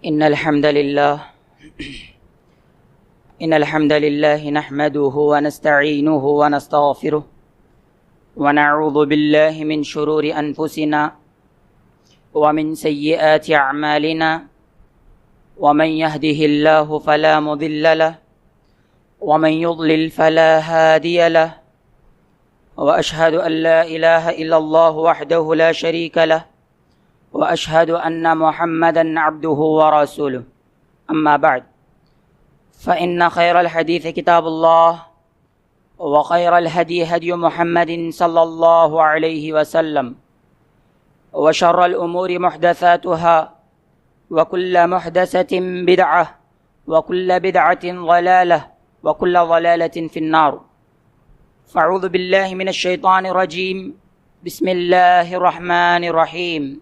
إن الحمد لله نحمده ونستعينه ونستغفره ونعوذ بالله من شرور أنفسنا ومن سيئات أعمالنا ومن يهده الله فلا مضل له ومن يضلل فلا هادي له وأشهد أن لا إله إلا الله وحده لا شريك له وأشهد أن محمدًا عبده ورسوله أما بعد فإن خير الحديث كتاب الله وخير الهدي هدي محمد صلى الله عليه وسلم وشر الأمور محدثاتها وكل محدثة بدعة وكل بدعة ضلالة وكل ضلالة في النار فأعوذ بالله من الشيطان الرجيم بسم الله الرحمن الرحيم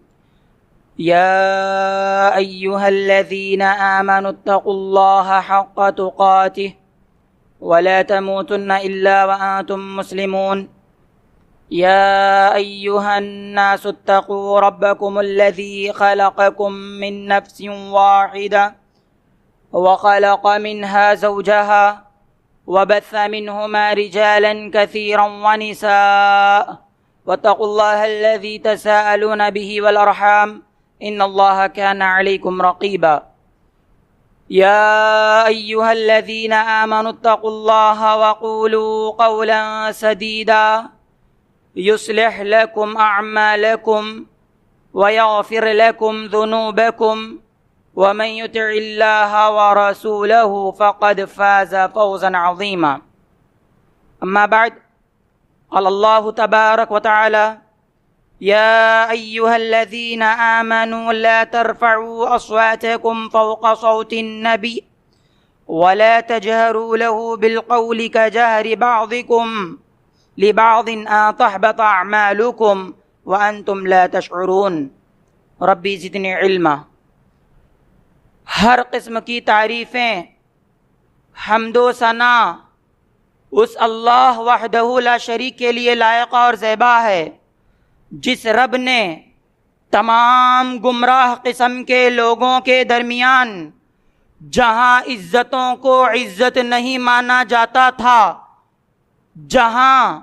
يا أيها الذين آمنوا اتقوا الله حق تقاته ولا تموتن إلا وأنتم مسلمون يا أيها الناس اتقوا ربكم الذي خلقكم من نفس واحدة وخلق منها زوجها وبث منهما رجالا كثيرا ونساء واتقوا الله الذي تساءلون به والأرحام إن الله كان عليكم رقيبا يا أيها الذين آمنوا اتقوا الله وقولوا قولا سديدا يصلح لكم أعمالكم ويغفر لكم ذنوبكم ومن يطع الله ورسوله فقد فاز فوزا عظيما أما بعد قال الله تبارك وتعالى يا أيها الذين آمنوا لا ترفعوا أصواتكم فوق صوت النبي ولا تجهروا له بالقول كجهر بعضكم لبعض أن تحبط أعمالكم وأنتم لا تشعرون ربی زدنی علما۔ ہر قسم کی تعریفیں، حمد و ثنا اس اللہ وحدہ لا شریک کے لیے لائق اور زیبا ہے، جس رب نے تمام گمراہ قسم کے لوگوں کے درمیان جہاں عزتوں کو عزت نہیں مانا جاتا تھا، جہاں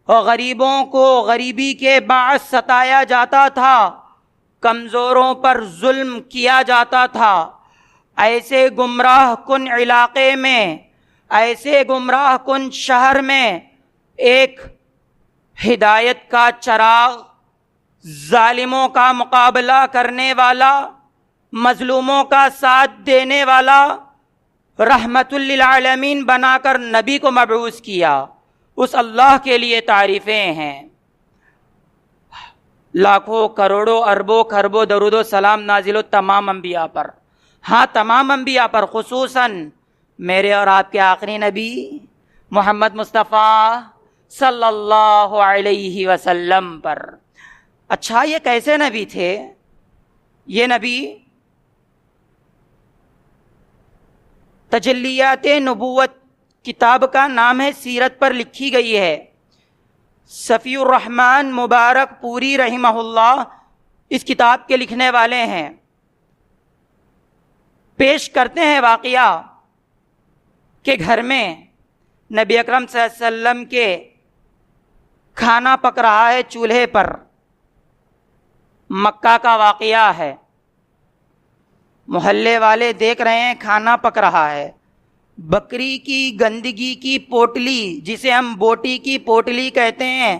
غریبوں کو غریبی کے باعث ستایا جاتا تھا، کمزوروں پر ظلم کیا جاتا تھا، ایسے گمراہ کن علاقے میں، ایسے گمراہ کن شہر میں ایک ہدایت کا چراغ، ظالموں کا مقابلہ کرنے والا، مظلوموں کا ساتھ دینے والا، رحمت للعالمین بنا کر نبی کو مبعوث کیا، اس اللہ کے لیے تعریفیں ہیں۔ لاکھوں کروڑوں اربوں خربوں درود و سلام نازل و تمام انبیاء پر، ہاں تمام انبیاء پر، خصوصاً میرے اور آپ کے آخری نبی محمد مصطفیٰ صلی اللہ علیہ وسلم پر۔ اچھا، یہ کیسے نبی تھے؟ یہ نبی تجلیات نبوت کتاب کا نام ہے، سیرت پر لکھی گئی ہے۔ صفی الرحمن مبارک پوری رحمہ اللہ اس کتاب کے لکھنے والے ہیں۔ پیش کرتے ہیں واقعہ کہ گھر میں نبی اکرم صلی اللہ علیہ وسلم کے کھانا پک رہا ہے چولہے پر، مکہ کا واقعہ ہے۔ محلے والے دیکھ رہے ہیں کھانا پک رہا ہے، بکری کی گندگی کی پوٹلی، جسے ہم بوٹی کی پوٹلی کہتے ہیں،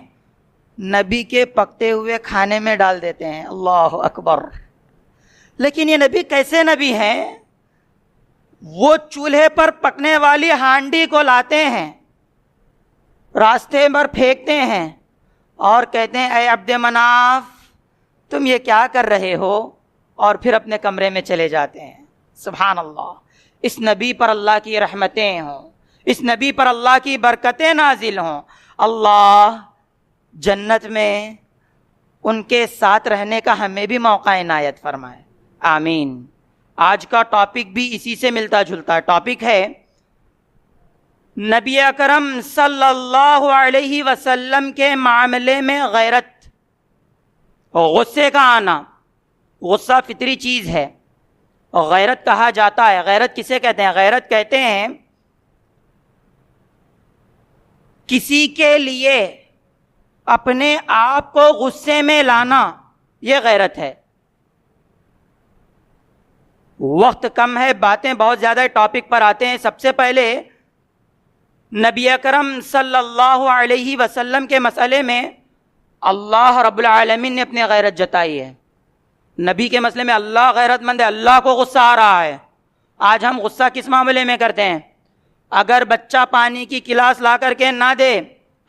نبی کے پکتے ہوئے کھانے میں ڈال دیتے ہیں۔ اللہ اکبر! لیکن یہ نبی کیسے نبی ہیں؟ وہ چولہے پر پکنے والی ہانڈی کو لاتے ہیں، راستے پر پھینکتے ہیں اور کہتے ہیں اے عبد مناف تم یہ کیا کر رہے ہو، اور پھر اپنے کمرے میں چلے جاتے ہیں۔ سبحان اللہ! اس نبی پر اللہ کی رحمتیں ہوں، اس نبی پر اللہ کی برکتیں نازل ہوں۔ اللہ جنت میں ان کے ساتھ رہنے کا ہمیں بھی موقع عنایت فرمائے، آمین۔ آج کا ٹاپک بھی اسی سے ملتا جلتا ہے۔ ٹاپک ہے نبی اکرم صلی اللہ علیہ وسلم کے معاملے میں غیرت، غصے کا آنا۔ غصہ فطری چیز ہے، غیرت کہا جاتا ہے. غیرت کسے کہتے ہیں؟ غیرت کہتے ہیں کسی کے لیے اپنے آپ کو غصے میں لانا، یہ غیرت ہے. وقت کم ہے، باتیں بہت زیادہ، ٹاپک پر آتے ہیں. سب سے پہلے نبی اکرم صلی اللہ علیہ وسلم کے مسئلے میں اللہ رب العالمین نے اپنی غیرت جتائی ہے. نبی کے مسئلے میں اللہ غیرت مند ہے، اللہ کو غصہ آ رہا ہے. آج ہم غصہ کس معاملے میں کرتے ہیں؟ اگر بچہ پانی کی گلاس لا کر کے نہ دے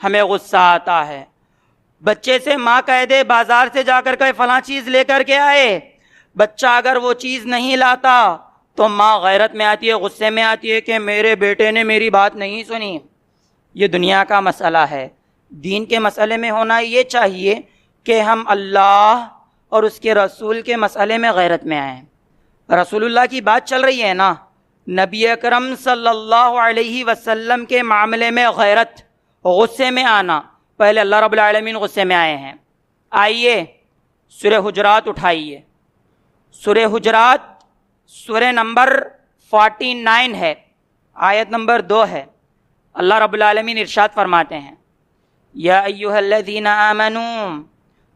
ہمیں غصہ آتا ہے. بچے سے ماں کہہ دے بازار سے جا کر کے فلاں چیز لے کر کے آئے، بچہ اگر وہ چیز نہیں لاتا تو ماں غیرت میں آتی ہے، غصے میں آتی ہے کہ میرے بیٹے نے میری بات نہیں سنی. یہ دنیا کا مسئلہ ہے. دین کے مسئلے میں ہونا یہ چاہیے کہ ہم اللہ اور اس کے رسول کے مسئلے میں غیرت میں آئیں. رسول اللہ کی بات چل رہی ہے نا، نبی اکرم صلی اللہ علیہ وسلم کے معاملے میں غیرت، غصے میں آنا. پہلے اللہ رب العالمین غصے میں آئے ہیں. آئیے سورہ حجرات اٹھائیے. سورہ حجرات سورہ نمبر 49 ہے، آیت نمبر 2 ہے. اللہ رب العالمین ارشاد فرماتے ہیں یا ایھا الذین آمنوا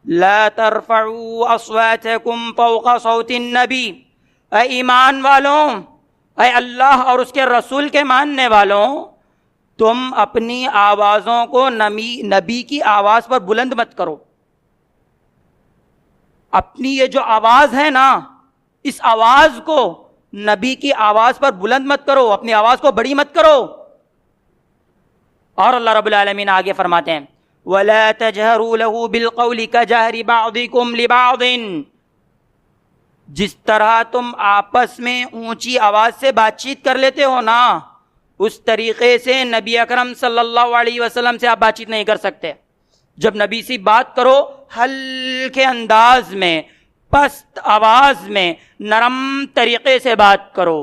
لا ترفعوا اصواتکم فوق صوت النبی. اے ایمان والوں، اے اللہ اور اس کے رسول کے ماننے والوں، تم اپنی آوازوں کو نبی کی آواز پر بلند مت کرو. اپنی یہ جو آواز ہے نا، اس آواز کو نبی کی آواز پر بلند مت کرو، اپنی آواز کو بڑی مت کرو. اور اللہ رب العالمین آگے فرماتے ہیں وَلَا تَجْهَرُوا لَهُ بِالْقَوْلِ كَجَهْرِ بَعْضِكُمْ لِبَعْضٍ. جس طرح تم آپس میں اونچی آواز سے بات چیت کر لیتے ہو نا، اس طریقے سے نبی اکرم صلی اللہ علیہ وسلم سے آپ بات چیت نہیں کر سکتے. جب نبی سے بات کرو ہلکے انداز میں، پست آواز میں، نرم طریقے سے بات کرو.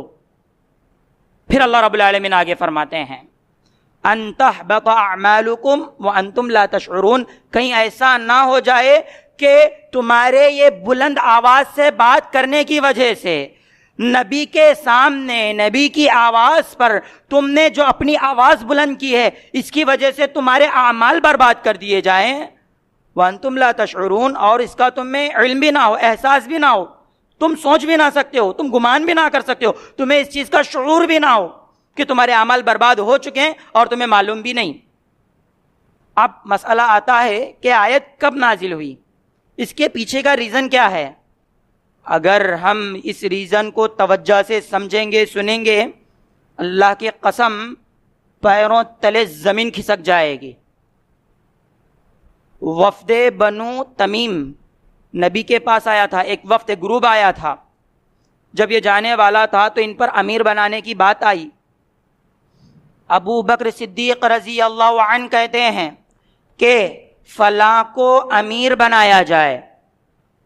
پھر اللہ رب العالمین آگے فرماتے ہیں ان تحبط اعمالکم وانتم لا تشعرون. کہیں ایسا نہ ہو جائے کہ تمہارے یہ بلند آواز سے بات کرنے کی وجہ سے، نبی کے سامنے نبی کی آواز پر تم نے جو اپنی آواز بلند کی ہے، اس کی وجہ سے تمہارے اعمال برباد کر دیے جائیں. وانتم لا تشعرون، اور اس کا تم میں علم بھی نہ ہو، احساس بھی نہ ہو، تم سوچ بھی نہ سکتے ہو، تم گمان بھی نہ کر سکتے ہو، تمہیں اس چیز کا شعور بھی نہ ہو کہ تمہارے اعمال برباد ہو چکے ہیں اور تمہیں معلوم بھی نہیں. اب مسئلہ آتا ہے کہ آیت کب نازل ہوئی، اس کے پیچھے کا ریزن کیا ہے. اگر ہم اس ریزن کو توجہ سے سمجھیں گے، سنیں گے، اللہ کی قسم پیروں تلے زمین کھسک جائے گی. وفد بنو تمیم نبی کے پاس آیا تھا، ایک وفد گروپ آیا تھا. جب یہ جانے والا تھا تو ان پر امیر بنانے کی بات آئی. ابو بکر صدیق رضی اللہ عنہ کہتے ہیں کہ فلاں کو امیر بنایا جائے.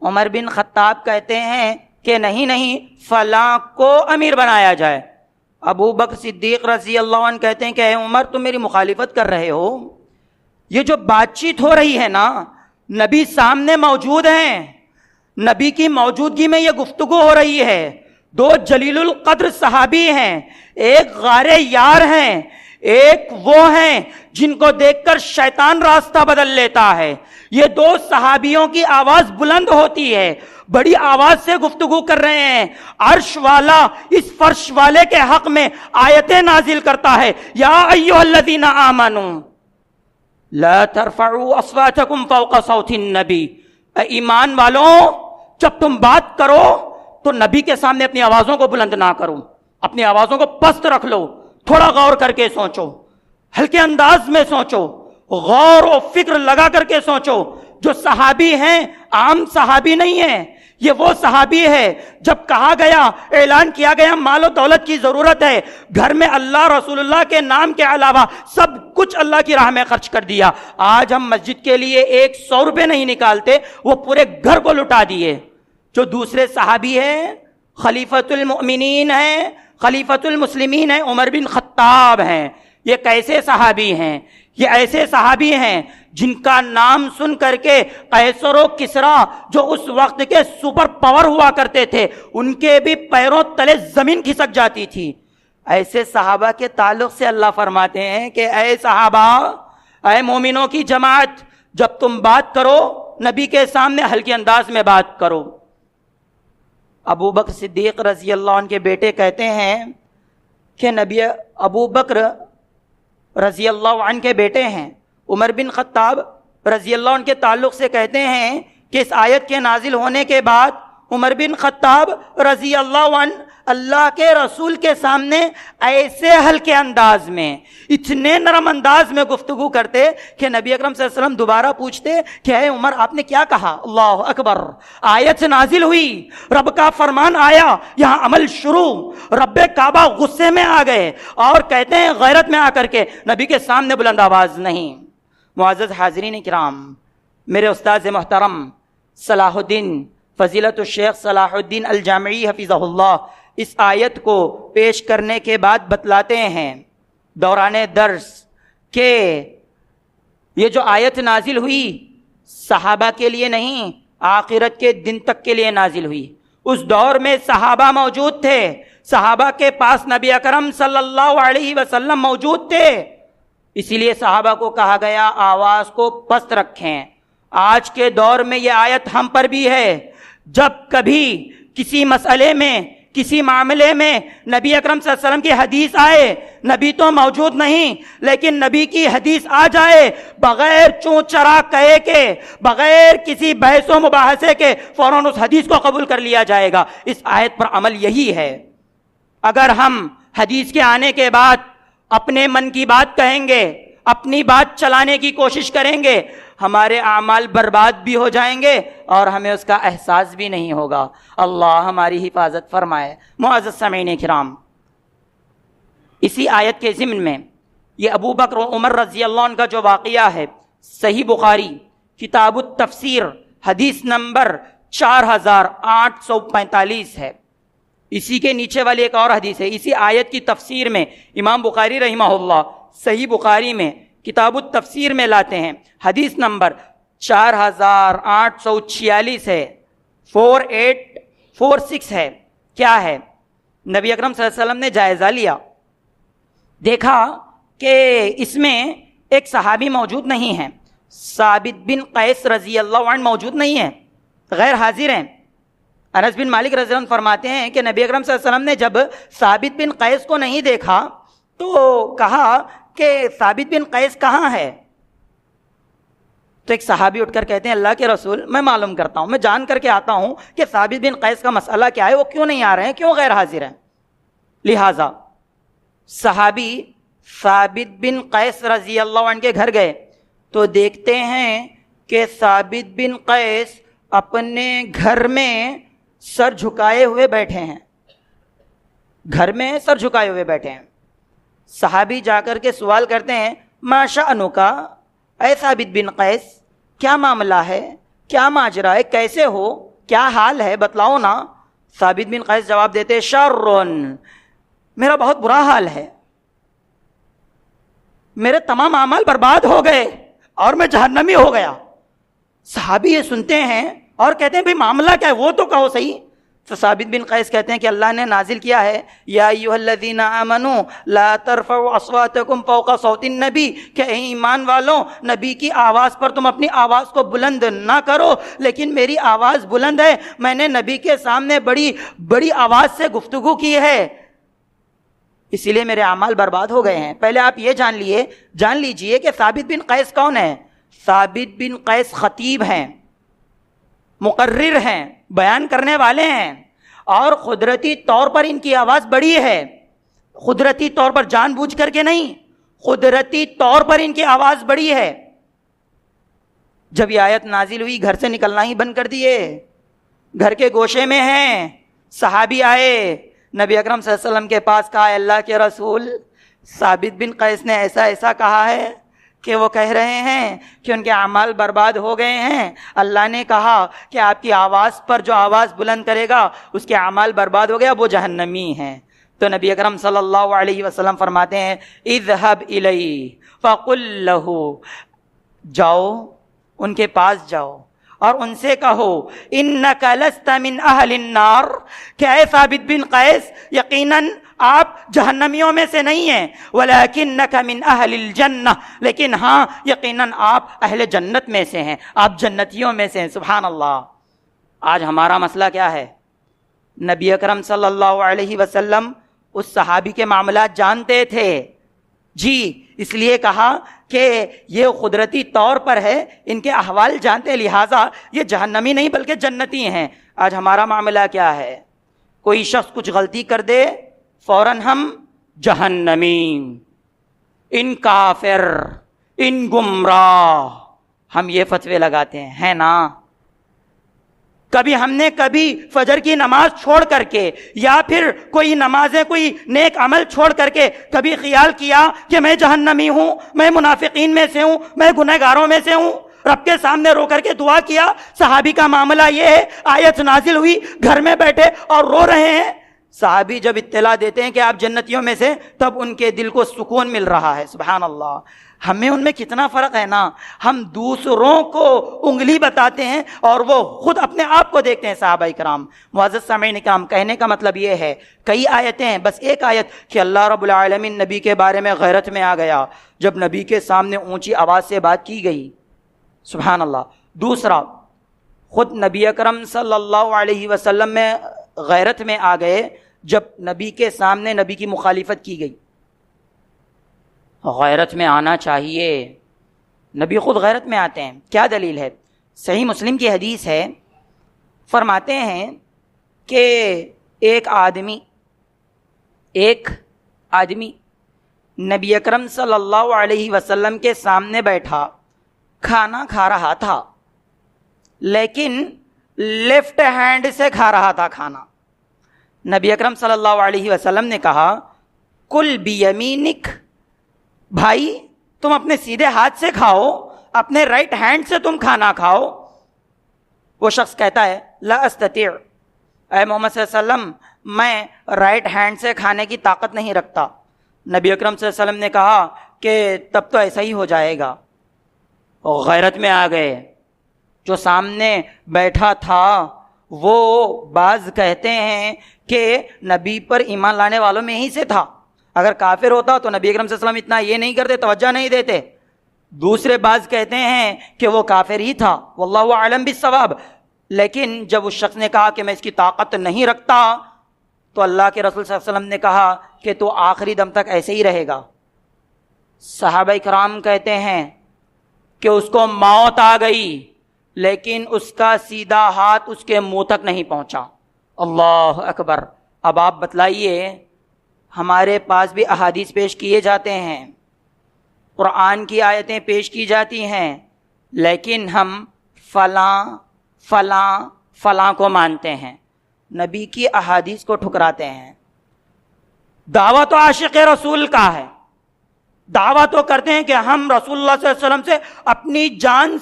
عمر بن خطاب کہتے ہیں کہ نہیں فلاں کو امیر بنایا جائے. ابو بکر صدیق رضی اللہ عنہ کہتے ہیں کہ اے عمر تم میری مخالفت کر رہے ہو. یہ جو بات چیت ہو رہی ہے نا، نبی سامنے موجود ہیں، نبی کی موجودگی میں یہ گفتگو ہو رہی ہے. دو جلیل القدر صحابی ہیں، ایک غار یار ہیں، ایک وہ ہیں جن کو دیکھ کر شیطان راستہ بدل لیتا ہے. یہ دو صحابیوں کی آواز بلند ہوتی ہے، بڑی آواز سے گفتگو کر رہے ہیں. عرش والا اس فرش والے کے حق میں آیتیں نازل کرتا ہے یا ایھا الذین آمنوا لا ترفعوا اصواتکم فوق صوت النبی. اے ایمان والوں، جب تم بات کرو تو نبی کے سامنے اپنی آوازوں کو بلند نہ کرو، اپنی آوازوں کو پست رکھ لو. تھوڑا غور کر کے سوچو، ہلکے انداز میں سوچو، غور و فکر لگا کر کے سوچو. جو صحابی ہیں عام صحابی نہیں ہیں، یہ وہ صحابی ہے جب کہا گیا، اعلان کیا گیا مال و دولت کی ضرورت ہے، گھر میں اللہ رسول اللہ کے نام کے علاوہ سب کچھ اللہ کی راہ میں خرچ کر دیا. آج ہم مسجد کے لیے 100 روپے نہیں نکالتے، وہ پورے گھر کو لٹا دیے. جو دوسرے صحابی ہیں، خلیفۃ المؤمنین ہیں، خلیفۃ المسلمین ہیں، عمر بن خطاب ہیں، یہ کیسے صحابی ہیں؟ یہ ایسے صحابی ہیں جن کا نام سن کر کے قیصر و کسریٰ جو اس وقت کے سپر پاور ہوا کرتے تھے ان کے بھی پیروں تلے زمین کھسک جاتی تھی. ایسے صحابہ کے تعلق سے اللہ فرماتے ہیں کہ اے صحابہ، اے مومنوں کی جماعت، جب تم بات کرو نبی کے سامنے ہلکے انداز میں بات کرو. ابو بکر صدیق رضی اللہ عنہ کے بیٹے کہتے ہیں کہ نبی ابو بکر رضی اللہ عنہ کے بیٹے ہیں. عمر بن خطاب رضی اللہ عنہ کے تعلق سے کہتے ہیں کہ اس آیت کے نازل ہونے کے بعد عمر بن خطاب رضی اللہ عنہ اللہ کے رسول کے سامنے ایسے ہلکے انداز میں، اتنے نرم انداز میں گفتگو کرتے کہ نبی اکرم صلی اللہ علیہ وسلم دوبارہ پوچھتے کہ اے عمر آپ نے کیا کہا؟ اللہ اکبر، آیت نازل ہوئی، رب کا فرمان آیا، یہاں عمل شروع. رب کعبہ غصے میں آ گئے اور کہتے ہیں غیرت میں آ کر کے نبی کے سامنے بلند آواز نہیں. معزز حاضرین کرام، میرے استاذ محترم صلاح الدین فضیلت الشیخ صلاح الدین الجامعی حفظہ اللہ اس آیت کو پیش کرنے کے بعد بتلاتے ہیں دوران درس کہ یہ جو آیت نازل ہوئی صحابہ کے لیے نہیں، آخرت کے دن تک کے لیے نازل ہوئی. اس دور میں صحابہ موجود تھے، صحابہ کے پاس نبی اکرم صلی اللہ علیہ وسلم موجود تھے، اسی لیے صحابہ کو کہا گیا آواز کو پست رکھیں. آج کے دور میں یہ آیت ہم پر بھی ہے. جب کبھی کسی مسئلے میں، کسی معاملے میں نبی اکرم صلی اللہ علیہ وسلم کی حدیث آئے، نبی تو موجود نہیں لیکن نبی کی حدیث آ جائے، بغیر چوں چرا کہے کے، بغیر کسی بحث و مباحثے کے فوراً اس حدیث کو قبول کر لیا جائے گا. اس آیت پر عمل یہی ہے. اگر ہم حدیث کے آنے کے بعد اپنے من کی بات کہیں گے، اپنی بات چلانے کی کوشش کریں گے، ہمارے اعمال برباد بھی ہو جائیں گے اور ہمیں اس کا احساس بھی نہیں ہوگا. اللہ ہماری حفاظت فرمائے. معزز سامعین کرام، اسی آیت کے ضمن میں یہ ابو بکر و عمر رضی اللہ عنہ کا جو واقعہ ہے، صحیح بخاری کتاب التفسیر حدیث نمبر 4845 ہے. اسی کے نیچے والی ایک اور حدیث ہے، اسی آیت کی تفسیر میں امام بخاری رحمہ اللہ صحیح بخاری میں کتاب التفسیر میں لاتے ہیں، حدیث نمبر 4846 ہے، 4846 ہے. کیا ہے؟ نبی اکرم صلی اللہ علیہ وسلم نے جائزہ لیا، دیکھا کہ اس میں ایک صحابی موجود نہیں ہے، ثابت بن قیس رضی اللہ عنہ موجود نہیں ہے، غیر حاضر ہیں. انس بن مالک رضی اللہ عنہ فرماتے ہیں کہ نبی اکرم صلی اللہ علیہ وسلم نے جب ثابت بن قیس کو نہیں دیکھا تو کہا کہ ثابت بن قیس کہاں ہے؟ تو ایک صحابی اٹھ کر کہتے ہیں اللہ کے رسول میں معلوم کرتا ہوں، میں جان کر کے آتا ہوں کہ ثابت بن قیس کا مسئلہ کیا ہے، وہ کیوں نہیں آ رہے ہیں، کیوں غیر حاضر ہیں. لہٰذا صحابی ثابت بن قیس رضی اللہ عنہ کے گھر گئے تو دیکھتے ہیں کہ ثابت بن قیس اپنے گھر میں سر جھکائے ہوئے بیٹھے ہیں، گھر میں سر جھکائے ہوئے بیٹھے ہیں. صحابی جا کر کے سوال کرتے ہیں ما شأنک، اے ثابت بن قیس کیا معاملہ ہے، کیا ماجرا ہے، کیسے ہو، کیا حال ہے، بتلاؤ نا. ثابت بن قیس جواب دیتے شرٌ، میرا بہت برا حال ہے، میرے تمام اعمال برباد ہو گئے اور میں جہنمی ہو گیا. صحابی یہ سنتے ہیں اور کہتے ہیں بھئی معاملہ کیا ہے، وہ تو کہو صحیح. تو ثابت بن قیس کہتے ہیں کہ اللہ نے نازل کیا ہے یا ایھا الذین آمنوا لا ترفعوا اصواتکم فوق صوت النبی، کہ اے ایمان والوں نبی کی آواز پر تم اپنی آواز کو بلند نہ کرو. لیکن میری آواز بلند ہے، میں نے نبی کے سامنے بڑی بڑی آواز سے گفتگو کی ہے، اسی لیے میرے اعمال برباد ہو گئے ہیں. پہلے آپ یہ جان لیجئے کہ ثابت بن قیس کون ہے. ثابت بن قیس خطیب ہیں، مقرر ہیں، بیان کرنے والے ہیں، اور قدرتی طور پر ان کی آواز بڑی ہے. قدرتی طور پر جان بوجھ کر کے نہیں، قدرتی طور پر ان کی آواز بڑی ہے. جب یہ آیت نازل ہوئی گھر سے نکلنا ہی بند کر دیے، گھر کے گوشے میں ہیں. صحابی آئے نبی اکرم صلی اللہ علیہ وسلم کے پاس، کہا اللہ کے رسول ثابت بن قیس نے ایسا ایسا کہا ہے کہ وہ کہہ رہے ہیں کہ ان کے اعمال برباد ہو گئے ہیں. اللہ نے کہا کہ آپ کی آواز پر جو آواز بلند کرے گا اس کے اعمال برباد ہو گیا، وہ جہنمی ہیں. تو نبی اکرم صلی اللہ علیہ وسلم فرماتے ہیں اذهب الیہ فقل لہ، جاؤ ان کے پاس جاؤ اور ان سے کہو انک لست من اہل النار، کہ اے ثابت بن قیس یقیناً آپ جہنمیوں میں سے نہیں ہیں، ولکنک من اہل الجنہ، لیکن ہاں یقیناً آپ اہل جنت میں سے ہیں، آپ جنتیوں میں سے ہیں۔ سبحان اللہ۔ آج ہمارا مسئلہ کیا ہے؟ نبی اکرم صلی اللہ علیہ وسلم اس صحابی کے معاملات جانتے تھے، جی اس لیے کہا کہ یہ قدرتی طور پر ہے، ان کے احوال جانتے، لہٰذا یہ جہنمی نہیں بلکہ جنتی ہیں۔ آج ہمارا معاملہ کیا ہے؟ کوئی شخص کچھ غلطی کر دے فوراً ہم جہنمی، ان کافر، ان گمراہ، ہم یہ فتوے لگاتے ہیں نا۔ کبھی ہم نے کبھی فجر کی نماز چھوڑ کر کے یا پھر کوئی نمازیں، کوئی نیک عمل چھوڑ کر کے کبھی خیال کیا کہ میں جہنمی ہوں، میں منافقین میں سے ہوں، میں گنہگاروں میں سے ہوں؟ رب کے سامنے رو کر کے دعا کیا؟ صحابی کا معاملہ یہ ہے، آیت نازل ہوئی، گھر میں بیٹھے اور رو رہے ہیں۔ صحابی جب اطلاع دیتے ہیں کہ آپ جنتیوں میں سے، تب ان کے دل کو سکون مل رہا ہے۔ سبحان اللہ۔ ہمیں ان میں کتنا فرق ہے نا، ہم دوسروں کو انگلی بتاتے ہیں اور وہ خود اپنے آپ کو دیکھتے ہیں۔ صحابہ کرام، معزز سامعین کرام، کہنے کا مطلب یہ ہے کئی آیتیں ہیں، بس ایک آیت کہ اللہ رب العالمین نبی کے بارے میں غیرت میں آ گیا جب نبی کے سامنے اونچی آواز سے بات کی گئی۔ سبحان اللہ۔ دوسرا، خود نبی اکرم صلی اللہ علیہ وسلم میں غیرت میں آ گئے جب نبی کے سامنے نبی کی مخالفت کی گئی۔ غیرت میں آنا چاہیے، نبی خود غیرت میں آتے ہیں۔ کیا دلیل ہے؟ صحیح مسلم کی حدیث ہے، فرماتے ہیں کہ ایک آدمی نبی اکرم صلی اللہ علیہ وسلم کے سامنے بیٹھا، کھانا کھا رہا تھا لیکن لیفٹ ہینڈ سے کھا رہا تھا کھانا۔ نبی اکرم صلی اللہ علیہ وسلم نے کہا کل بیمینک، بھائی تم اپنے سیدھے ہاتھ سے کھاؤ، اپنے رائٹ ہینڈ سے تم کھانا کھاؤ۔ وہ شخص کہتا ہے لا استطیع، اے محمد صلی اللہ علیہ وسلم میں رائٹ ہینڈ سے کھانے کی طاقت نہیں رکھتا۔ نبی اکرم صلی اللہ علیہ وسلم نے کہا کہ تب تو ایسا ہی ہو جائے گا۔ غیرت میں آ گئے، جو سامنے بیٹھا تھا وہ بعض کہتے ہیں کہ نبی پر ایمان لانے والوں میں ہی سے تھا، اگر کافر ہوتا تو نبی اکرم صلی اللہ علیہ وسلم اتنا یہ نہیں کرتے، توجہ نہیں دیتے۔ دوسرے بعض کہتے ہیں کہ وہ کافر ہی تھا، واللہ اعلم بالصواب۔ لیکن جب اس شخص نے کہا کہ میں اس کی طاقت نہیں رکھتا، تو اللہ کے رسول صلی اللہ علیہ وسلم نے کہا کہ تو آخری دم تک ایسے ہی رہے گا۔ صحابہ کرام کہتے ہیں کہ اس کو موت آ گئی لیکن اس کا سیدھا ہاتھ اس کے منہ تک نہیں پہنچا۔ اللہ اکبر۔ اب آپ بتلائیے، ہمارے پاس بھی احادیث پیش کیے جاتے ہیں، قرآن کی آیتیں پیش کی جاتی ہیں، لیکن ہم فلاں فلاں فلاں کو مانتے ہیں، نبی کی احادیث کو ٹھکراتے ہیں۔ دعویٰ تو عاشق رسول کا ہے، دعویٰ تو کرتے ہیں کہ ہم رسول اللہ صلی اللہ علیہ وسلم سے اپنی جان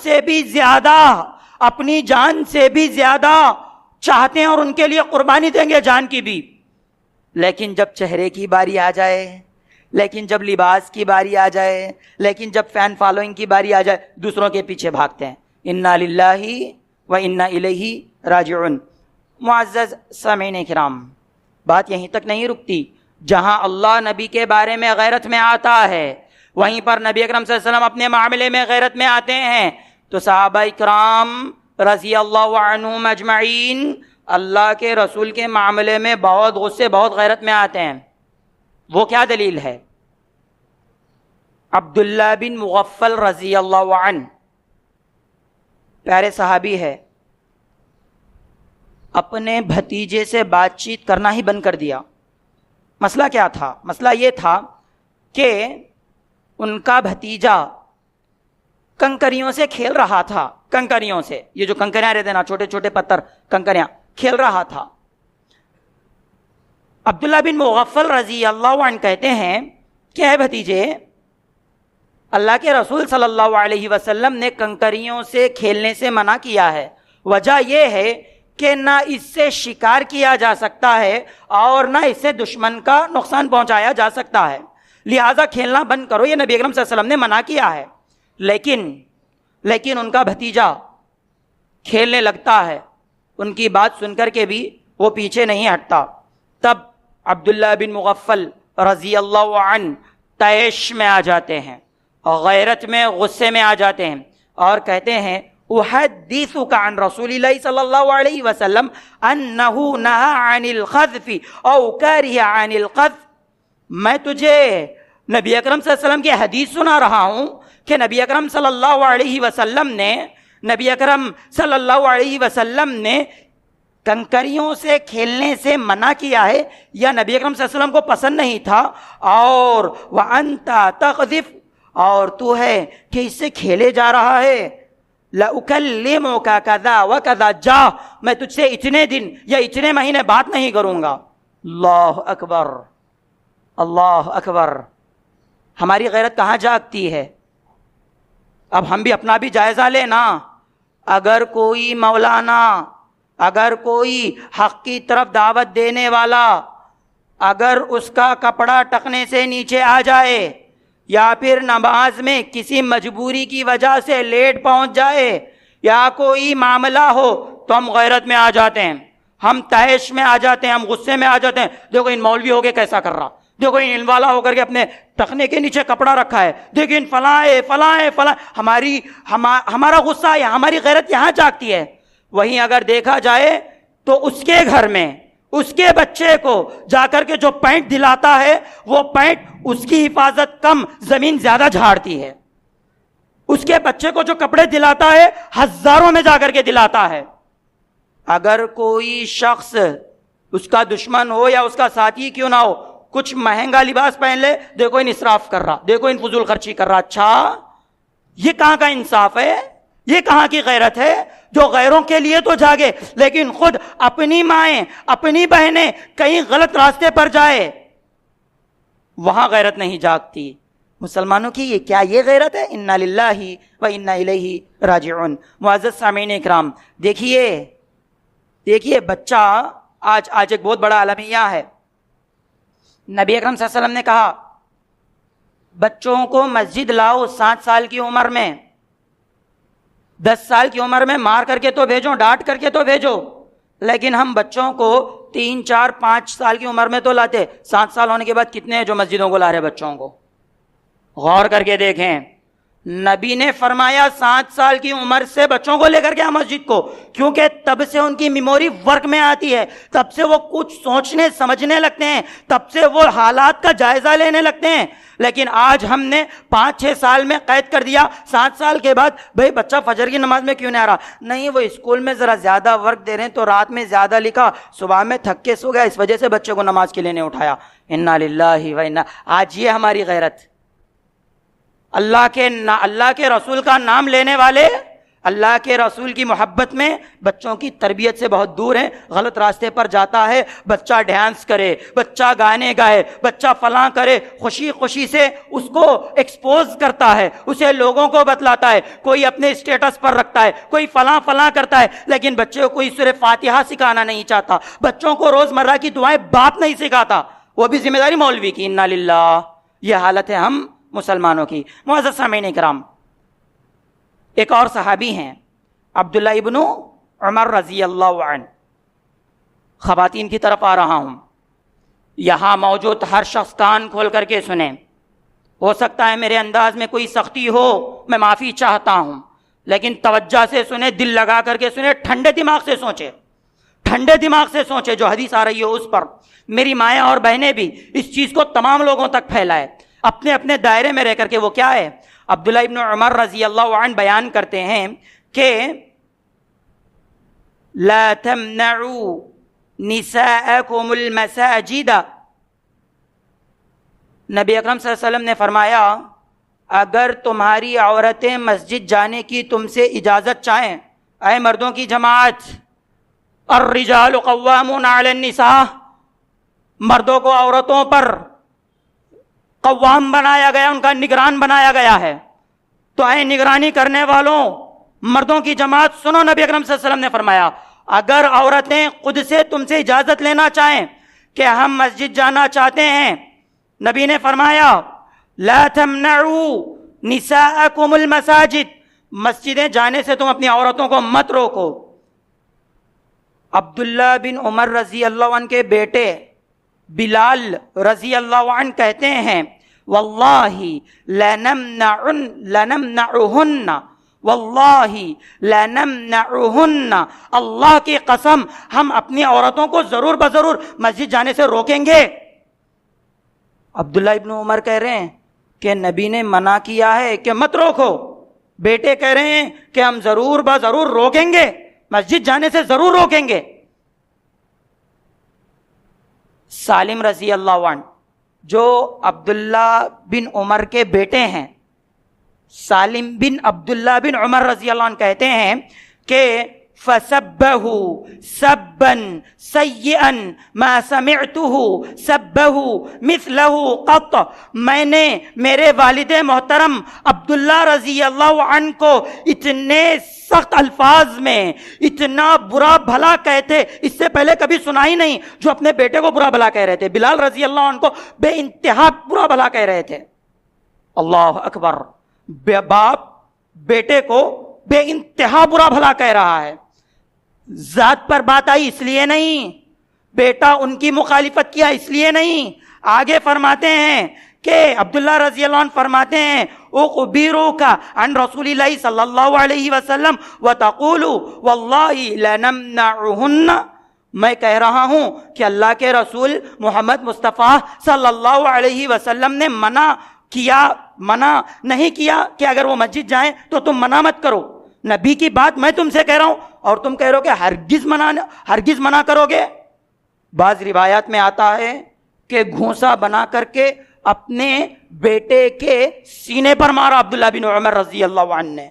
سے بھی زیادہ چاہتے ہیں اور ان کے لیے قربانی دیں گے جان کی بھی۔ لیکن جب چہرے کی باری آ جائے، لیکن جب لباس کی باری آ جائے، لیکن جب فین فالوئنگ کی باری آ جائے، دوسروں کے پیچھے بھاگتے ہیں۔ انا للہ و انا الیہ راجعون۔ معزز سامعین کرام، بات یہیں تک نہیں رکتی۔ جہاں اللہ نبی کے بارے میں غیرت میں آتا ہے، وہیں پر نبی اکرم صلی اللہ علیہ وسلم اپنے معاملے میں غیرت میں آتے ہیں۔ تو صحابہ اکرام رضی اللہ عنہم اجمعین اللہ کے رسول کے معاملے میں بہت غصے، بہت غیرت میں آتے ہیں۔ وہ کیا دلیل ہے؟ عبداللہ بن مغفل رضی اللہ عنہ پیارے صحابی ہے، اپنے بھتیجے سے بات چیت کرنا ہی بند کر دیا۔ مسئلہ کیا تھا؟ مسئلہ یہ تھا کہ ان کا بھتیجا کنکریوں سے کھیل رہا تھا، کنکریوں سے، یہ جو کنکریاں رہتے ہیں نا، چھوٹے چھوٹے پتھر، کنکریاں، کھیل رہا تھا۔ عبداللہ بن مغفل رضی اللہ عنہ کہتے ہیں کہ اے بھتیجے، اللہ کے رسول صلی اللہ علیہ وسلم نے کنکریوں سے کھیلنے سے منع کیا ہے۔ وجہ یہ ہے کہ نہ اس سے شکار کیا جا سکتا ہے اور نہ اس سے دشمن کا نقصان پہنچایا جا سکتا ہے، لہٰذا کھیلنا بند کرو، یہ نبی اکرم صلی اللہ علیہ وسلم نے منع کیا ہے۔ لیکن ان کا بھتیجا کھیلنے لگتا ہے، ان کی بات سن کر کے بھی وہ پیچھے نہیں ہٹتا۔ تب عبداللہ بن مغفل رضی اللہ عنہ طیش میں آ جاتے ہیں، غیرت میں، غصے میں آ جاتے ہیں اور کہتے ہیں احدثک عن رسول اللہ صلی اللہ علیہ وسلم انہ نہى عن القذف او کرہ عن القذف، میں تجھے نبی اکرم صلی اللہ علیہ وسلم کی حدیث سنا رہا ہوں کہ نبی اکرم صلی اللہ علیہ وسلم نے کنکریوں سے کھیلنے سے منع کیا ہے، یا نبی اکرم صلی اللہ علیہ وسلم کو پسند نہیں تھا، اور وَأَنْتَ تَقْذِفُ، اور تو ہے کہ اس سے کھیلے جا رہا ہے، لَأُكَلِّمُكَ كَذَا وَكَذَا، جا میں تجھ سے اتنے دن یا اتنے مہینے بات نہیں کروں گا۔ اللہ اکبر، اللہ اکبر، ہماری غیرت کہاں جاگتی ہے؟ اب ہم بھی اپنا بھی جائزہ لینا۔ اگر کوئی مولانا، اگر کوئی حق کی طرف دعوت دینے والا، اگر اس کا کپڑا ٹکنے سے نیچے آ جائے یا پھر نماز میں کسی مجبوری کی وجہ سے لیٹ پہنچ جائے یا کوئی معاملہ ہو تو ہم غیرت میں آ جاتے ہیں، ہم تحش میں آ جاتے ہیں، ہم غصے میں آ جاتے ہیں۔ دیکھو ان مولوی ہو کے کیسا کر رہا، دیکھو ان والا ہو کر کے اپنے ٹخنے کے نیچے کپڑا رکھا ہے، دیکھو ان فلاں۔ ہمارا غصہ یا ہماری غیرت یہاں جاگتی ہے۔ وہیں اگر دیکھا جائے تو اس کے گھر میں اس کے بچے کو جا کر کے جو پینٹ دلاتا ہے، وہ پینٹ اس کی حفاظت کم، زمین زیادہ جھاڑتی ہے۔ اس کے بچے کو جو کپڑے دلاتا ہے، ہزاروں میں جا کر کے دلاتا ہے۔ اگر کوئی شخص، اس کا دشمن ہو یا اس کا ساتھی کیوں نہ ہو، کچھ مہنگا لباس پہن لے، دیکھو ان اسراف کر رہا، دیکھو ان فضول خرچی کر رہا۔ اچھا، یہ کہاں کا انصاف ہے؟ یہ کہاں کی غیرت ہے؟ جو غیروں کے لیے تو جاگے، لیکن خود اپنی مائیں، اپنی بہنیں کہیں غلط راستے پر جائے، وہاں غیرت نہیں جاگتی۔ مسلمانوں کی یہ غیرت ہے؟ انا للہ و انا الیہ راجعون۔ معزز سامعین اکرام، دیکھیے بچہ آج ایک بہت بڑا المیہ ہے۔ نبی اکرم صلی اللہ علیہ وسلم نے کہا بچوں کو مسجد لاؤ 7 سال کی عمر میں، 10 سال کی عمر میں مار کر کے تو بھیجو، ڈانٹ کر کے تو بھیجو، لیکن ہم بچوں کو 3، 4، 5 سال کی عمر میں تو لاتے، 7 سال ہونے کے بعد کتنے ہیں جو مسجدوں کو لا رہے بچوں کو؟ غور کر کے دیکھیں، نبی نے فرمایا 7 سال کی عمر سے بچوں کو لے کر کے مسجد کو، کیونکہ تب سے ان کی میموری ورک میں آتی ہے، تب سے وہ کچھ سوچنے سمجھنے لگتے ہیں، تب سے وہ حالات کا جائزہ لینے لگتے ہیں۔ لیکن آج ہم نے 5-6 سال میں قید کر دیا، 7 سال کے بعد بھئی بچہ فجر کی نماز میں کیوں نہیں آ رہا؟ نہیں، وہ اسکول میں ذرا زیادہ ورک دے رہے ہیں تو رات میں زیادہ لکھا، صبح میں تھک کے سو گیا، اس وجہ سے بچے کو نماز کے لیے نہیں اٹھایا۔ انا للہ و انا، آج یہ ہماری غیرت۔ اللہ کے رسول کا نام لینے والے اللہ کے رسول کی محبت میں بچوں کی تربیت سے بہت دور ہیں، غلط راستے پر جاتا ہے۔ بچہ ڈانس کرے، بچہ گانے گائے، بچہ فلاں کرے، خوشی خوشی سے اس کو ایکسپوز کرتا ہے، اسے لوگوں کو بتلاتا ہے، کوئی اپنے اسٹیٹس پر رکھتا ہے، کوئی فلاں کرتا ہے، لیکن بچے کو کوئی سورہ فاتحہ سکھانا نہیں چاہتا، بچوں کو روزمرہ کی دعائیں باپ نہیں سکھاتا، وہ بھی ذمہ داری مولوی کی۔ انا للہ، یہ حالت ہے ہم مسلمانوں کی۔ معزز سامعین اکرام، ایک اور صحابی ہیں عبداللہ ابن عمر رضی اللہ عنہ۔ خواتین کی طرف آ رہا ہوں، یہاں موجود ہر شخص کان کھول کر کے سنیں۔ ہو سکتا ہے میرے انداز میں کوئی سختی ہو، میں معافی چاہتا ہوں، لیکن توجہ سے سنیں، دل لگا کر کے سنیں، ٹھنڈے دماغ سے سوچیں، ٹھنڈے دماغ سے سوچیں، جو حدیث آ رہی ہے اس پر۔ میری مائیں اور بہنیں بھی اس چیز کو تمام لوگوں تک پھیلائے، اپنے اپنے دائرے میں رہ کر کے۔ وہ کیا ہے؟ عبداللہ ابن عمر رضی اللہ عنہ بیان کرتے ہیں کہ لا تمنعوا نساءکم المساجد، نبی اکرم صلی اللہ علیہ وسلم نے فرمایا اگر تمہاری عورتیں مسجد جانے کی تم سے اجازت چاہیں، اے مردوں کی جماعت، الرجال قوامون علی النساء، مردوں کو عورتوں پر قوام بنایا گیا، ان کا نگران بنایا گیا ہے، تو اے نگرانی کرنے والوں، مردوں کی جماعت سنو، نبی اکرم صلی اللہ علیہ وسلم نے فرمایا اگر عورتیں خود سے تم سے اجازت لینا چاہیں کہ ہم مسجد جانا چاہتے ہیں، نبی نے فرمایا لا تمنعوا نساءکم المساجد، مسجدیں جانے سے تم اپنی عورتوں کو مت روکو۔ عبداللہ بن عمر رضی اللہ عنہ کے بیٹے بلال رضی اللہ عنہ کہتے ہیں واللہ لنمنعہن، واللہ لنمنعہن، اللہ کی قسم ہم اپنی عورتوں کو ضرور بضرور مسجد جانے سے روکیں گے۔ عبداللہ ابن عمر کہہ رہے ہیں کہ نبی نے منع کیا ہے کہ مت روکو، بیٹے کہہ رہے ہیں کہ ہم ضرور بضرور روکیں گے، مسجد جانے سے ضرور روکیں گے۔ سالم رضی اللہ عنہ جو عبداللہ بن عمر کے بیٹے ہیں، سالم بن عبداللہ بن عمر رضی اللہ عنہ کہتے ہیں کہ فَسَبَّهُ سَبًّا سَيِّئًا مَا سَمِعْتُهُ سَبَّهُ مِثْلَهُ قَطْ، میں نے میرے والد محترم عبداللہ رضی اللہ عنہ کو اتنے سخت الفاظ میں اتنا برا بھلا کہتے اس سے پہلے کبھی سنا ہی نہیں، جو اپنے بیٹے کو برا بھلا کہہ رہے تھے۔ بلال رضی اللہ عنہ کو بے انتہا برا بھلا کہہ رہے تھے۔ اللہ اکبر، باپ بیٹے کو بے انتہا برا بھلا کہہ رہا ہے۔ ذات پر بات آئی اس لیے نہیں، بیٹا ان کی مخالفت کیا اس لیے نہیں۔ آگے فرماتے ہیں کہ عبداللہ رضی اللہ عنہ فرماتے ہیں اخبروک عن رسول اللہ صلی اللہ علیہ وسلم وتقول واللہ لنمنعہن، میں کہہ رہا ہوں کہ اللہ کے رسول محمد مصطفیٰ صلی اللہ علیہ وسلم نے منع نہیں کیا کہ اگر وہ مسجد جائیں تو تم منع مت کرو۔ نبی کی بات میں تم سے کہہ رہا ہوں اور تم کہہ رہے ہو کہ ہرگز منع کرو گے۔ بعض روایات میں آتا ہے کہ گھونسا بنا کر کے اپنے بیٹے کے سینے پر مارا عبداللہ بن عمر رضی اللہ عنہ نے۔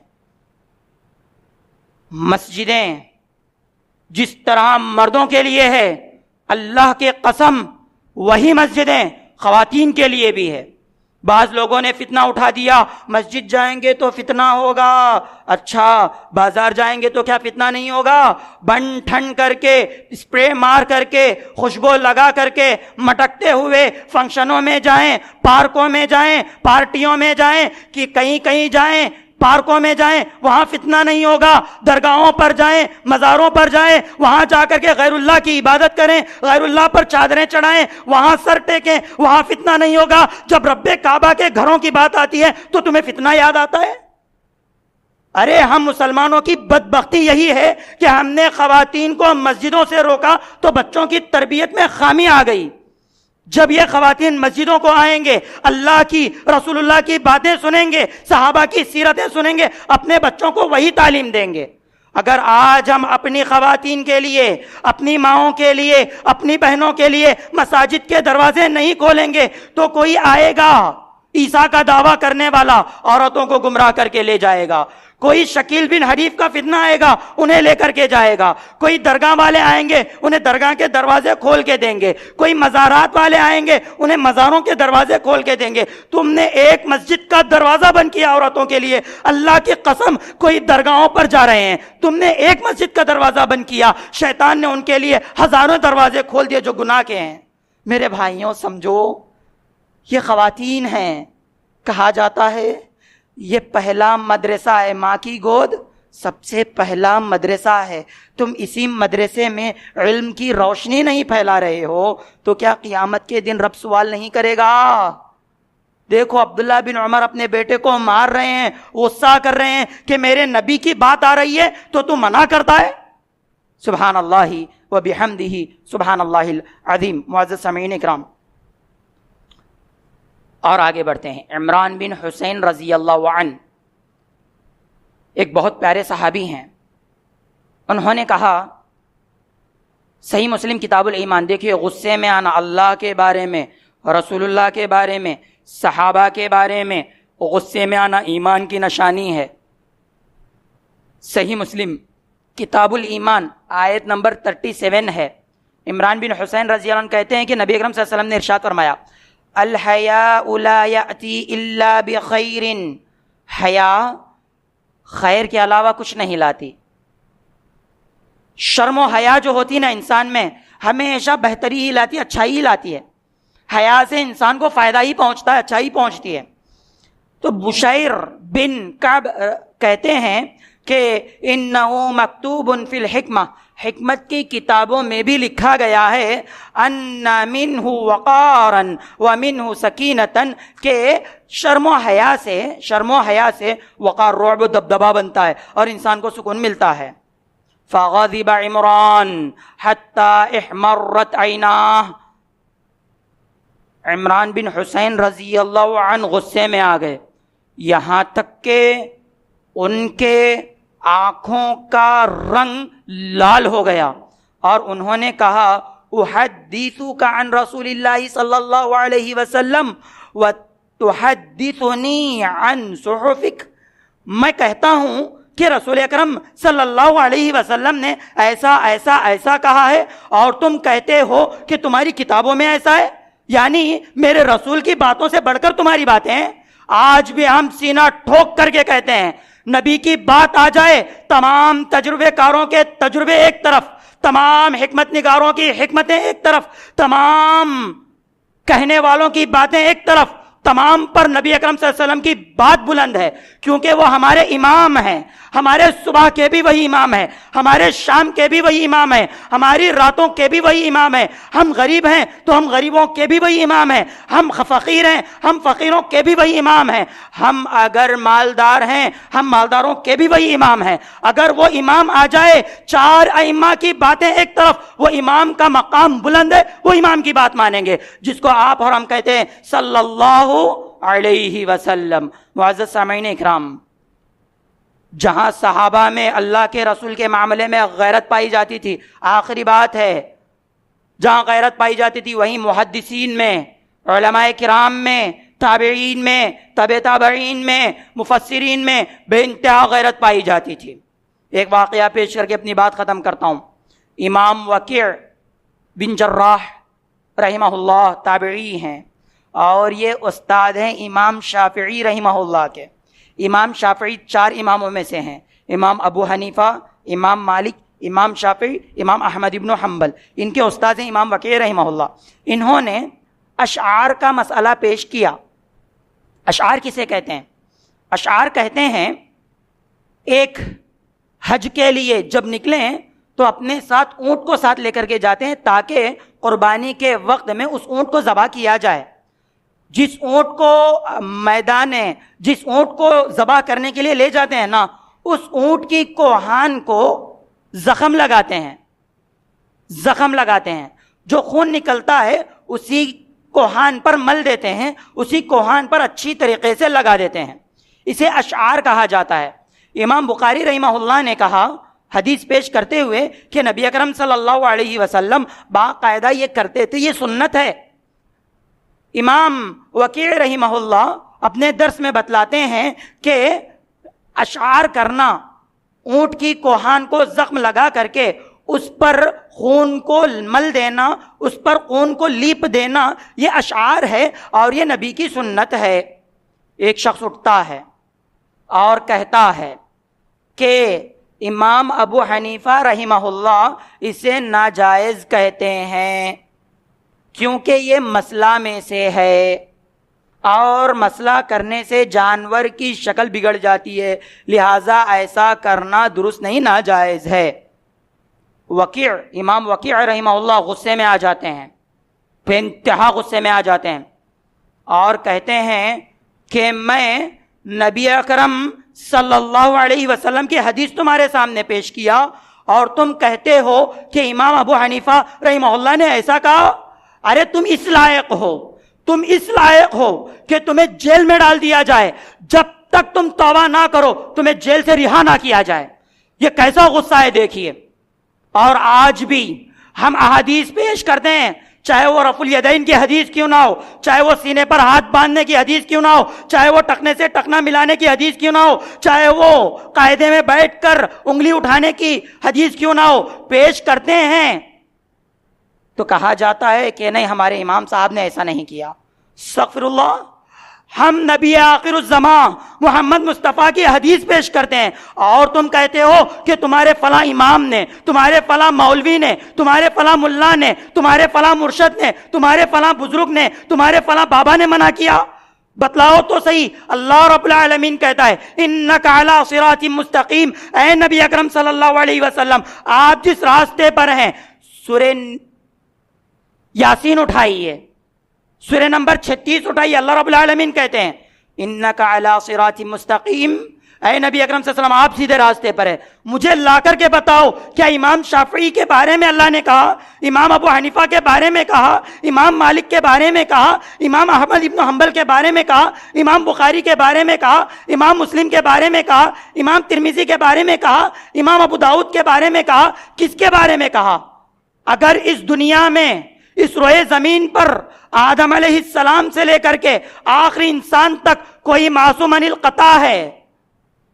مسجدیں جس طرح مردوں کے لیے ہے، اللہ کی قسم وہی مسجدیں خواتین کے لیے بھی ہے۔ بعض لوگوں نے فتنہ اٹھا دیا، مسجد جائیں گے تو فتنہ ہوگا، اچھا بازار جائیں گے تو کیا فتنہ نہیں ہوگا؟ بن ٹھن کر کے، اسپرے مار کر کے، خوشبو لگا کر کے مٹکتے ہوئے فنکشنوں میں جائیں، پارکوں میں جائیں، پارٹیوں میں جائیں، کہ کہیں جائیں، پارکوں میں جائیں، وہاں فتنہ نہیں ہوگا۔ درگاہوں پر جائیں، مزاروں پر جائیں، وہاں جا کر کے غیر اللہ کی عبادت کریں، غیر اللہ پر چادریں چڑھائیں، وہاں سر ٹیکیں، وہاں فتنہ نہیں ہوگا۔ جب رب کعبہ کے گھروں کی بات آتی ہے تو تمہیں فتنہ یاد آتا ہے؟ ارے ہم مسلمانوں کی بدبختی یہی ہے کہ ہم نے خواتین کو مسجدوں سے روکا تو بچوں کی تربیت میں خامی آ گئی۔ جب یہ خواتین مسجدوں کو آئیں گے، اللہ کی، رسول اللہ کی باتیں سنیں گے، صحابہ کی سیرتیں سنیں گے، اپنے بچوں کو وہی تعلیم دیں گے۔ اگر آج ہم اپنی خواتین کے لیے، اپنی ماؤں کے لیے، اپنی بہنوں کے لیے مساجد کے دروازے نہیں کھولیں گے تو کوئی آئے گا عیسیٰ کا دعویٰ کرنے والا، عورتوں کو گمراہ کر کے لے جائے گا۔ کوئی شکیل بن حریف کا فتنہ آئے گا، انہیں لے کر کے جائے گا۔ کوئی درگاہ والے آئیں گے، انہیں درگاہ کے دروازے کھول کے دیں گے۔ کوئی مزارات والے آئیں گے، انہیں مزاروں کے دروازے کھول کے دیں گے۔ تم نے ایک مسجد کا دروازہ بند کیا عورتوں کے لیے، اللہ کی قسم کوئی درگاہوں پر جا رہے ہیں، تم نے ایک مسجد کا دروازہ بند کیا، شیطان نے ان کے لیے ہزاروں دروازے کھول دیے جو گناہ کے ہیں۔ میرے بھائیوں سمجھو، یہ خواتین ہیں، کہا جاتا ہے یہ پہلا مدرسہ ہے، ماں کی گود سب سے پہلا مدرسہ ہے۔ تم اسی مدرسے میں علم کی روشنی نہیں پھیلا رہے ہو تو کیا قیامت کے دن رب سوال نہیں کرے گا؟ دیکھو عبداللہ بن عمر اپنے بیٹے کو مار رہے ہیں، غصہ کر رہے ہیں کہ میرے نبی کی بات آ رہی ہے تو تم منع کرتا ہے۔ سبحان اللہ و بحمدہ سبحان اللہ العظیم۔ معزز سامعین اکرام، اور آگے بڑھتے ہیں۔ عمران بن حسین رضی اللہ عنہ ایک بہت پیارے صحابی ہیں، انہوں نے کہا، صحیح مسلم کتاب الایمان دیکھیے، غصے میں آنا اللہ کے بارے میں، رسول اللہ کے بارے میں، صحابہ کے بارے میں غصے میں آنا ایمان کی نشانی ہے۔ صحیح مسلم کتاب الایمان آیت نمبر 37 ہے۔ عمران بن حسین رضی اللہ عنہ کہتے ہیں کہ نبی اکرم صلی اللہ علیہ وسلم نے ارشاد فرمایا، الحیاء لا یأتی الا بخیر، حیا خیر کے علاوہ کچھ نہیں لاتی۔ شرم و حیا جو ہوتی ہے نا انسان میں ہمیشہ بہتری ہی لاتی ہے، اچھائی ہی لاتی ہے. حیا سے انسان کو فائدہ ہی پہنچتا ہے، اچھائی پہنچتی ہے. تو بشیر بن کعب کہتے ہیں کہ انہو مکتوب فی الحکمہ، حکمت کی کتابوں میں بھی لکھا گیا ہے ان منہ وقارا ومنہ سکینتا، کہ شرم و حیا سے وقار، رعب و دبدبا بنتا ہے اور انسان کو سکون ملتا ہے. فغضب عمران حتی احمرت عیناہ، عمران بن حسین رضی اللہ عنہ غصے میں آ گئے، یہاں تک کہ ان کے آنکھوں کا رنگ لال ہو گیا، اور انہوں نے کہا احدثک عن رسول اللہ صلی اللہ علیہ وسلم وتحدثنی عن صحفک، میں کہتا ہوں کہ رسول اکرم صلی اللہ علیہ وسلم نے ایسا ایسا ایسا کہا ہے اور تم کہتے ہو کہ تمہاری کتابوں میں ایسا ہے. یعنی میرے رسول کی باتوں سے بڑھ کر تمہاری باتیں ہیں. آج بھی ہم سینہ ٹھوک کر کے کہتے ہیں نبی کی بات آ جائے تمام تجربے کاروں کے تجربے ایک طرف، تمام حکمت نگاروں کی حکمتیں ایک طرف، تمام کہنے والوں کی باتیں ایک طرف، تمام پر نبی اکرم صلی اللہ علیہ وسلم کی بات بلند ہے، کیونکہ وہ ہمارے امام ہیں. ہمارے صبح کے بھی وہی امام ہے، ہمارے شام کے بھی وہی امام ہے، ہماری راتوں کے بھی وہی امام ہے. ہم غریب ہیں تو ہم غریبوں کے بھی وہی امام ہیں، ہم فقیر ہیں ہم فقیروں کے بھی وہی امام ہیں، ہم اگر مالدار ہیں ہم مالداروں کے بھی وہی امام ہیں. اگر وہ امام آ جائے، چار ائمہ کی باتیں ایک طرف، وہ امام کا مقام بلند ہے، وہ امام کی بات مانیں گے، جس کو آپ اور ہم کہتے ہیں صلی اللہ علیہ وسلم. معزز سامعین اکرام، جہاں صحابہ میں اللہ کے رسول کے معاملے میں غیرت پائی جاتی تھی، آخری بات ہے، جہاں غیرت پائی جاتی تھی وہیں محدثین میں، علماء کرام میں، تابعین میں، تابع تابعین میں، مفسرین میں بے انتہا غیرت پائی جاتی تھی. ایک واقعہ پیش کر کے اپنی بات ختم کرتا ہوں. امام وکیع بن جراح رحمہ اللہ تابعی ہیں، اور یہ استاد ہیں امام شافعی رحمہ اللہ کے. امام شافعی چار اماموں میں سے ہیں، امام ابو حنیفہ، امام مالک، امام شافعی، امام احمد ابن حنبل. ان کے استاد ہیں امام وکیع رحمہ اللہ. انہوں نے اشعار کا مسئلہ پیش کیا. اشعار کسے کہتے ہیں؟ اشعار کہتے ہیں ایک حج کے لیے جب نکلیں تو اپنے ساتھ اونٹ کو ساتھ لے کر کے جاتے ہیں تاکہ قربانی کے وقت میں اس اونٹ کو ذبح کیا جائے. جس اونٹ کو ذبح کرنے کے لیے لے جاتے ہیں نا، اس اونٹ کی کوہان کو زخم لگاتے ہیں، جو خون نکلتا ہے اسی کوہان پر مل دیتے ہیں، اسی کوہان پر اچھی طریقے سے لگا دیتے ہیں. اسے اشعار کہا جاتا ہے. امام بخاری رحمہ اللہ نے کہا حدیث پیش کرتے ہوئے کہ نبی اکرم صلی اللہ علیہ وسلم باقاعدہ یہ کرتے تھے، یہ سنت ہے. امام وکیع رحمہ اللہ اپنے درس میں بتلاتے ہیں کہ اشعار کرنا، اونٹ کی کوہان کو زخم لگا کر کے اس پر خون کو مل دینا، اس پر خون کو لیپ دینا، یہ اشعار ہے اور یہ نبی کی سنت ہے. ایک شخص اٹھتا ہے اور کہتا ہے کہ امام ابو حنیفہ رحمہ اللہ اسے ناجائز کہتے ہیں کیونکہ یہ مسئلہ میں سے ہے اور مسئلہ کرنے سے جانور کی شکل بگڑ جاتی ہے، لہٰذا ایسا کرنا درست نہیں، ناجائز ہے. امام وکیع رحمہ اللہ غصے میں آ جاتے ہیں، بے انتہا غصے میں آ جاتے ہیں اور کہتے ہیں کہ میں نبی اکرم صلی اللہ علیہ وسلم کی حدیث تمہارے سامنے پیش کیا اور تم کہتے ہو کہ امام ابو حنیفہ رحمہ اللہ نے ایسا کہا. ارے تم اس لائق ہو کہ تمہیں جیل میں ڈال دیا جائے، جب تک تم توبہ نہ کرو تمہیں جیل سے رہا نہ کیا جائے. یہ کیسا غصہ ہے دیکھیے. اور آج بھی ہم احادیث پیش کرتے ہیں، چاہے وہ رفع الیدین کی حدیث کیوں نہ ہو، چاہے وہ سینے پر ہاتھ باندھنے کی حدیث کیوں نہ ہو، چاہے وہ ٹکنے سے ٹکنا ملانے کی حدیث کیوں نہ ہو، چاہے وہ قاعدے میں بیٹھ کر انگلی اٹھانے کی حدیث کیوں نہ ہو، پیش کرتے ہیں تو کہا جاتا ہے کہ نہیں، ہمارے امام صاحب نے ایسا نہیں کیا. استغفر اللہ. ہم نبی آخر الزمان محمد مصطفیٰ کی حدیث پیش کرتے ہیں اور تم کہتے ہو کہ تمہارے فلاں امام نے، تمہارے فلاں مولوی نے، تمہارے فلاں ملا نے، تمہارے فلاں مرشد نے، تمہارے فلاں بزرگ نے، تمہارے فلاں بابا نے منع کیا. بتلاؤ تو صحیح. اللہ رب العالمین کہتا ہے انک علی صراط مستقیم. اے نبی اکرم صلی اللہ علیہ وسلم آپ جس راستے پر ہیں، سورہ یاسین اٹھائیے، سورہ نمبر 36 اٹھائیے. اللہ رب العالمین کہتے ہیں انک علی صراط مستقیم. اے نبی اکرم صلی اللہ علیہ وسلم آپ سیدھے راستے پر ہے. مجھے لا کر کے بتاؤ کیا امام شافعی کے بارے میں اللہ نے کہا، امام ابو حنیفہ کے بارے میں کہا، امام مالک کے بارے میں کہا، امام احمد ابن حنبل کے بارے میں کہا، امام بخاری کے بارے میں کہا، امام مسلم کے بارے میں کہا، امام ترمذی کے بارے میں کہا، امام ابو داؤد کے بارے میں کہا؟ کس کے بارے میں کہا؟ اگر اس دنیا میں اس روئے زمین پر آدم علیہ السلام سے لے کر کے آخری انسان تک کوئی معصوم عن الخطا ہے،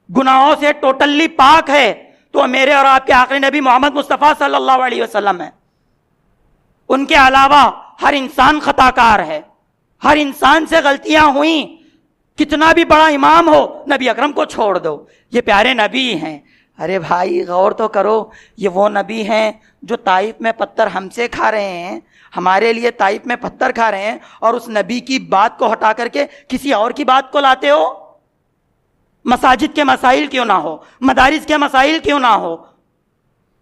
گناہوں سے ٹوٹلی پاک ہے، تو میرے اور آپ کے آخری نبی محمد مصطفیٰ صلی اللہ علیہ وسلم ہے. ان کے علاوہ ہر انسان خطا کار ہے، ہر انسان سے غلطیاں ہوئیں. کتنا بھی بڑا امام ہو، نبی اکرم کو چھوڑ دو، یہ پیارے نبی ہیں. ارے بھائی غور تو کرو، یہ وہ نبی ہیں جو طائف میں پتھر ہم سے کھا رہے ہیں، ہمارے لیے طائف میں پتھر کھا رہے ہیں، اور اس نبی کی بات کو ہٹا کر کے کسی اور کی بات کو لاتے ہو. مساجد کے مسائل کیوں نہ ہو، مدارس کے مسائل کیوں نہ ہو،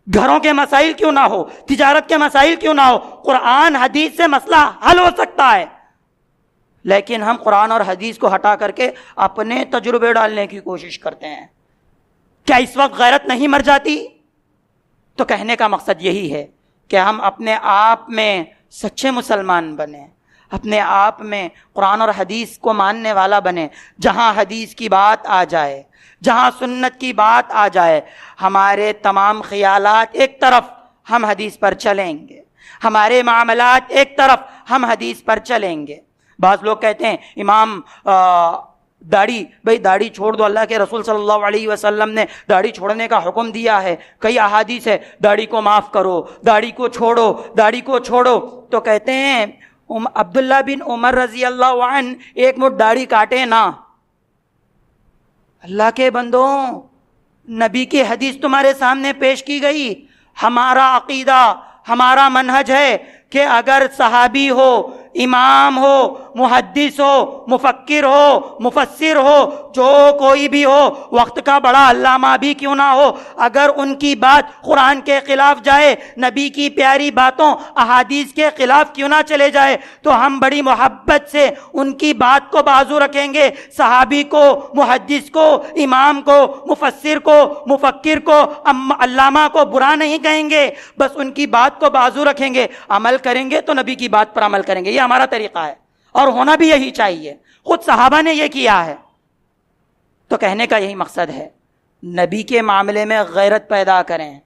گھروں کے مسائل کیوں نہ ہو، تجارت کے مسائل کیوں نہ ہو، قرآن حدیث سے مسئلہ حل ہو سکتا ہے. لیکن ہم قرآن اور حدیث کو ہٹا کر کے اپنے تجربے ڈالنے کی کوشش کرتے ہیں. کیا اس وقت غیرت نہیں مر جاتی؟ تو کہنے کا مقصد یہی ہے کہ ہم اپنے آپ میں سچے مسلمان بنیں، اپنے آپ میں قرآن اور حدیث کو ماننے والا بنے. جہاں حدیث کی بات آ جائے، جہاں سنت کی بات آ جائے، ہمارے تمام خیالات ایک طرف، ہم حدیث پر چلیں گے. ہمارے معاملات ایک طرف، ہم حدیث پر چلیں گے. بعض لوگ کہتے ہیں امام داڑھی، بھئی داڑھی چھوڑ دو، اللہ کے رسول صلی اللہ علیہ وسلم نے داڑھی چھوڑنے کا حکم دیا ہے، کئی احادیث ہے داڑھی کو معاف کرو، داڑھی کو چھوڑو، داڑھی کو چھوڑو. تو کہتے ہیں عبداللہ بن عمر رضی اللہ عنہ ایک مٹھ داڑھی کاٹے نا. اللہ کے بندوں، نبی کی حدیث تمہارے سامنے پیش کی گئی. ہمارا عقیدہ، ہمارا منہج ہے کہ اگر صحابی ہو، امام ہو، محدث ہو، مفکر ہو، مفسر ہو، جو کوئی بھی ہو، وقت کا بڑا علامہ بھی کیوں نہ ہو، اگر ان کی بات قرآن کے خلاف جائے، نبی کی پیاری باتوں احادیث کے خلاف کیوں نہ چلے جائے، تو ہم بڑی محبت سے ان کی بات کو بازو رکھیں گے. صحابی کو، محدث کو، امام کو، مفسر کو، مفکر کو، علامہ کو برا نہیں کہیں گے، بس ان کی بات کو بازو رکھیں گے. عمل کریں گے تو نبی کی بات پر عمل کریں گے. یہ ہمارا طریقہ ہے اور ہونا بھی یہی چاہیے. خود صحابہ نے یہ کیا ہے. تو کہنے کا یہی مقصد ہے، نبی کے معاملے میں غیرت پیدا کریں.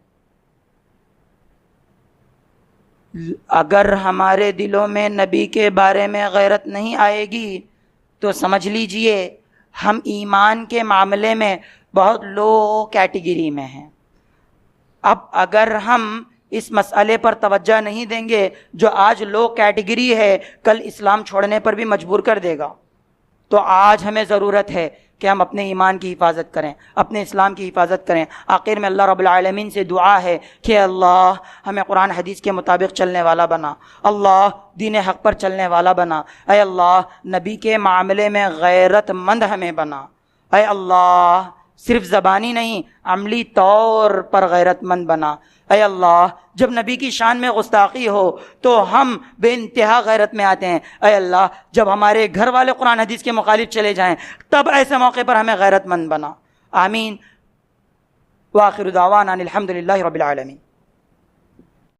اگر ہمارے دلوں میں نبی کے بارے میں غیرت نہیں آئے گی تو سمجھ لیجئے ہم ایمان کے معاملے میں بہت لو کیٹیگری میں ہیں. اب اگر ہم اس مسئلے پر توجہ نہیں دیں گے، جو آج لو کیٹیگری ہے کل اسلام چھوڑنے پر بھی مجبور کر دے گا. تو آج ہمیں ضرورت ہے کہ ہم اپنے ایمان کی حفاظت کریں، اپنے اسلام کی حفاظت کریں. آخر میں اللہ رب العالمین سے دعا ہے کہ اللہ ہمیں قرآن حدیث کے مطابق چلنے والا بنا، اللہ دین حق پر چلنے والا بنا. اے اللہ نبی کے معاملے میں غیرت مند ہمیں بنا. اے اللہ صرف زبانی نہیں، عملی طور پر غیرت مند بنا. اے اللہ جب نبی کی شان میں گستاخی ہو تو ہم بے انتہا غیرت میں آتے ہیں. اے اللہ جب ہمارے گھر والے قرآن حدیث کے مخالف چلے جائیں تب ایسے موقع پر ہمیں غیرت مند بنا. آمین. وآخر دعوانا الحمد للہ رب العالمین.